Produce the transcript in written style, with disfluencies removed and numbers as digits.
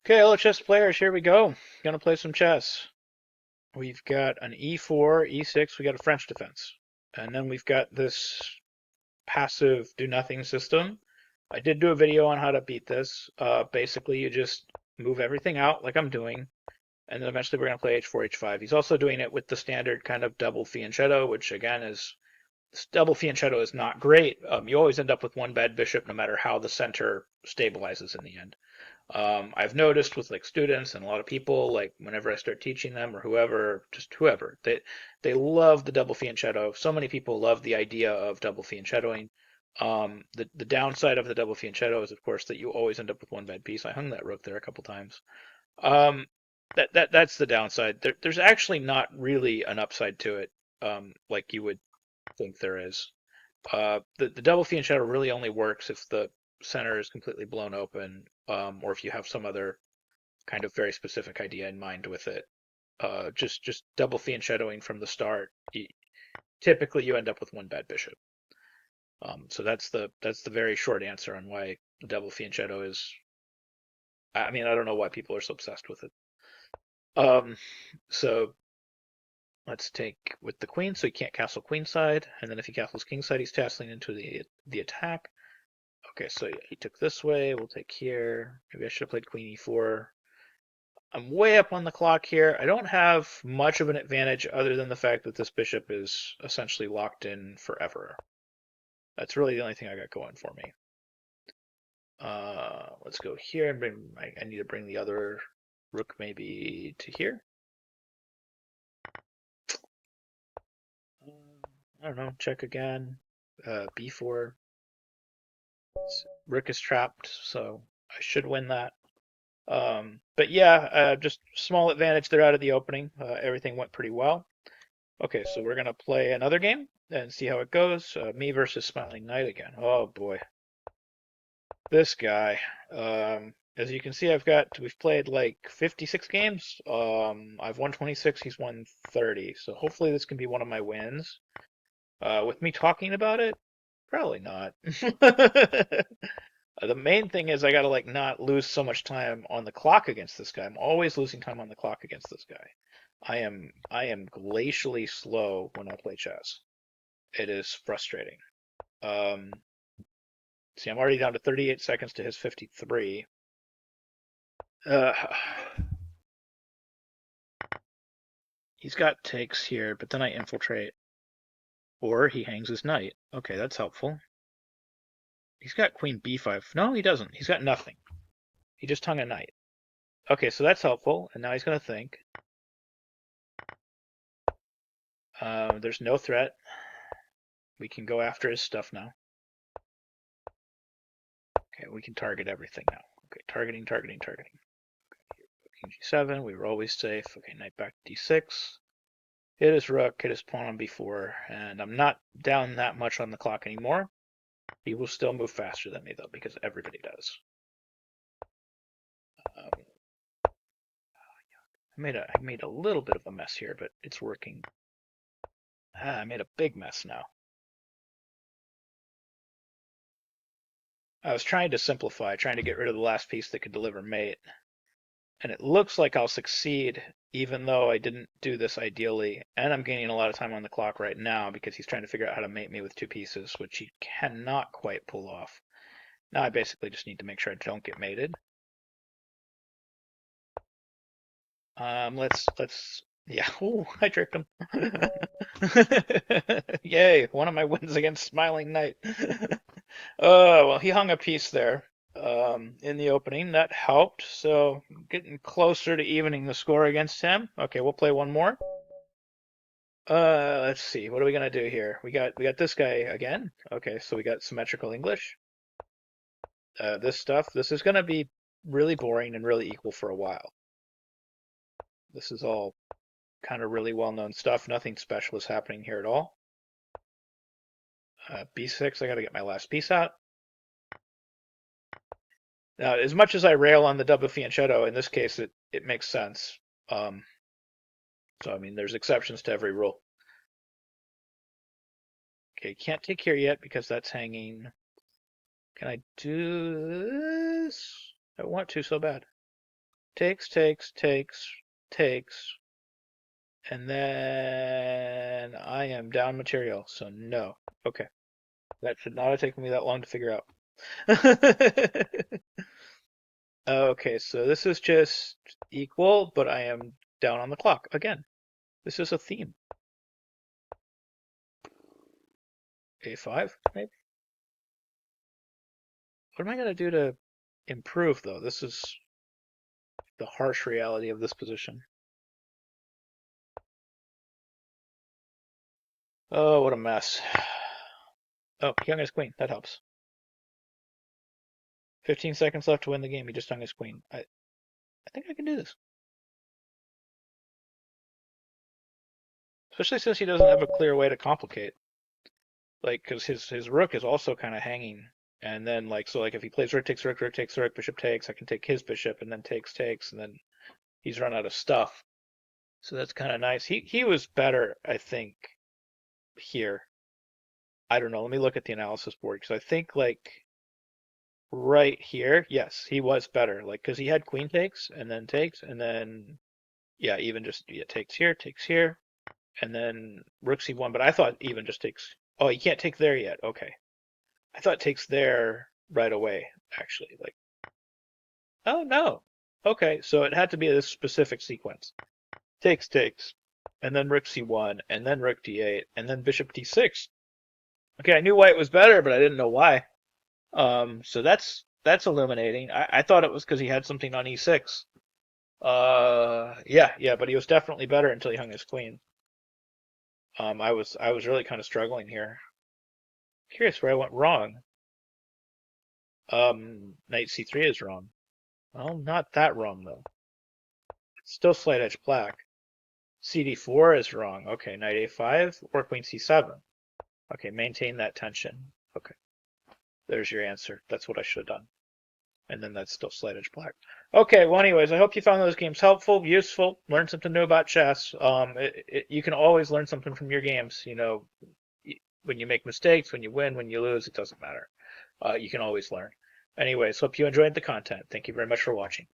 Okay, hello chess players, here we go. Gonna play some chess. We've got an e4, e6, we got a French defense. And then we've got this passive do nothing system. I did do a video on how to beat this. Basically, you just move everything out like I'm doing, and then eventually we're gonna play h4, h5. He's also doing it with the standard kind of double fianchetto, which again is double fianchetto is not great. You always end up with one bad bishop no matter how the center stabilizes in the end. I've noticed with like students and a lot of people, like whenever I start teaching them or whoever, just whoever, they love the double fianchetto. So many people love the idea of double fianchettoing. The downside of the double fianchetto is, of course, that you always end up with one bad piece. I hung that rook there a couple times. Um, that's the downside. There's actually not really an upside to it, like you would think there is. The double fianchetto really only works if the center is completely blown open, or if you have some other kind of very specific idea in mind with it. Just double fianchettoing from the start. Typically, you end up with one bad bishop. So that's the very short answer on why the double fianchetto is. I mean, I don't know why people are so obsessed with it. Um, so let's take with the queen, so he can't castle queenside, and then if he castles kingside, he's castling into the attack. Okay, so he took this way. We'll take here. Maybe I should have played queen e4. I'm way up on the clock here. I don't have much of an advantage other than the fact that this bishop is essentially locked in forever. That's really the only thing I got going for me. Let's go here and bring. I need to bring the other rook maybe to here. I don't know. Check again. B4. Rook is trapped, so I should win that. But yeah, just small advantage there out of the opening. Everything went pretty well. Okay, so we're gonna play another game and see how it goes. Me versus Smiling Knight again. Oh boy, this guy. As you can see, we've played like 56 games. I've won 26. He's won 30. So hopefully this can be one of my wins. With me talking about it, probably not. The main thing is I gotta like not lose so much time on the clock against this guy. I'm always losing time on the clock against this guy. I am glacially slow when I play chess. It is frustrating. Um, see, I'm already down to 38 seconds to his 53. Uh, he's got takes here, but then I infiltrate. Or he hangs his knight. Okay, that's helpful. He's got queen b5. No, he doesn't. He's got nothing. He just hung a knight. Okay, so that's helpful. And now he's going to think. There's no threat. We can go after his stuff now. Okay, we can target everything now. Okay, targeting. King g7, we were always safe. Okay, knight back to d6. Hit his rook, hit his pawn on b4, and I'm not down that much on the clock anymore. He will still move faster than me, though, because everybody does. I made a little bit of a mess here, but it's working. I made a big mess now. I was trying to simplify, trying to get rid of the last piece that could deliver mate. And it looks like I'll succeed, even though I didn't do this ideally. And I'm gaining a lot of time on the clock right now because he's trying to figure out how to mate me with two pieces, which he cannot quite pull off. Now I basically just need to make sure I don't get mated. Yeah. Oh, I tricked him. Yay! One of my wins against Smiling Knight. Oh well, he hung a piece there in the opening. That helped. So getting closer to evening the score against him. Okay, we'll play one more. Let's see. What are we gonna do here? We got this guy again. Okay, so we got symmetrical English. This stuff. This is gonna be really boring and really equal for a while. This is all kind of really well-known stuff. Nothing special is happening here at all. B6. I got to get my last piece out. Now, as much as I rail on the double fianchetto, in this case, it makes sense. So I mean, there's exceptions to every rule. Okay, can't take here yet because that's hanging. Can I do this? I want to so bad. Takes, takes, takes, takes. And then I am down material, so no. Okay. That should not have taken me that long to figure out. Okay, so this is just equal, but I am down on the clock again. This is a theme. A5, maybe? What am I going to do to improve, though? This is the harsh reality of this position. Oh, what a mess. Oh, he hung his queen. That helps. 15 seconds left to win the game. He just hung his queen. I think I can do this. Especially since he doesn't have a clear way to complicate. Like, because his rook is also kind of hanging. And then, like, so, like, if he plays rook takes rook, rook takes rook, bishop takes, I can take his bishop, and then takes, takes, and then he's run out of stuff. So that's kind of nice. He was better, I think, here. I don't know. Let me look at the analysis board, because I think, like, right here, yes, he was better. Like, because he had queen takes, and then, yeah, even just, yeah, takes here, and then rook c1, but I thought even just takes, oh, you can't take there yet. Okay. I thought takes there right away, actually. Like, oh no. Okay, so it had to be this specific sequence. Takes, takes, and then rook c1, and then rook d8, and then bishop d6. Okay, I knew white was better, but I didn't know why. So that's illuminating. I thought it was because he had something on e6. Yeah, but he was definitely better until he hung his queen. I was really kind of struggling here. Curious where I went wrong. Knight c3 is wrong. Well, not that wrong though. It's still slight edge black. CD4 is wrong. Okay, knight a5 or queen c7. Okay, maintain that tension. Okay, there's your answer. That's what I should have done. And then that's still slight edge black. Okay, well, anyways, I hope you found those games helpful, useful, learned something new about chess. You can always learn something from your games. You know, when you make mistakes, when you win, when you lose, it doesn't matter. You can always learn. Anyways, hope you enjoyed the content. Thank you very much for watching.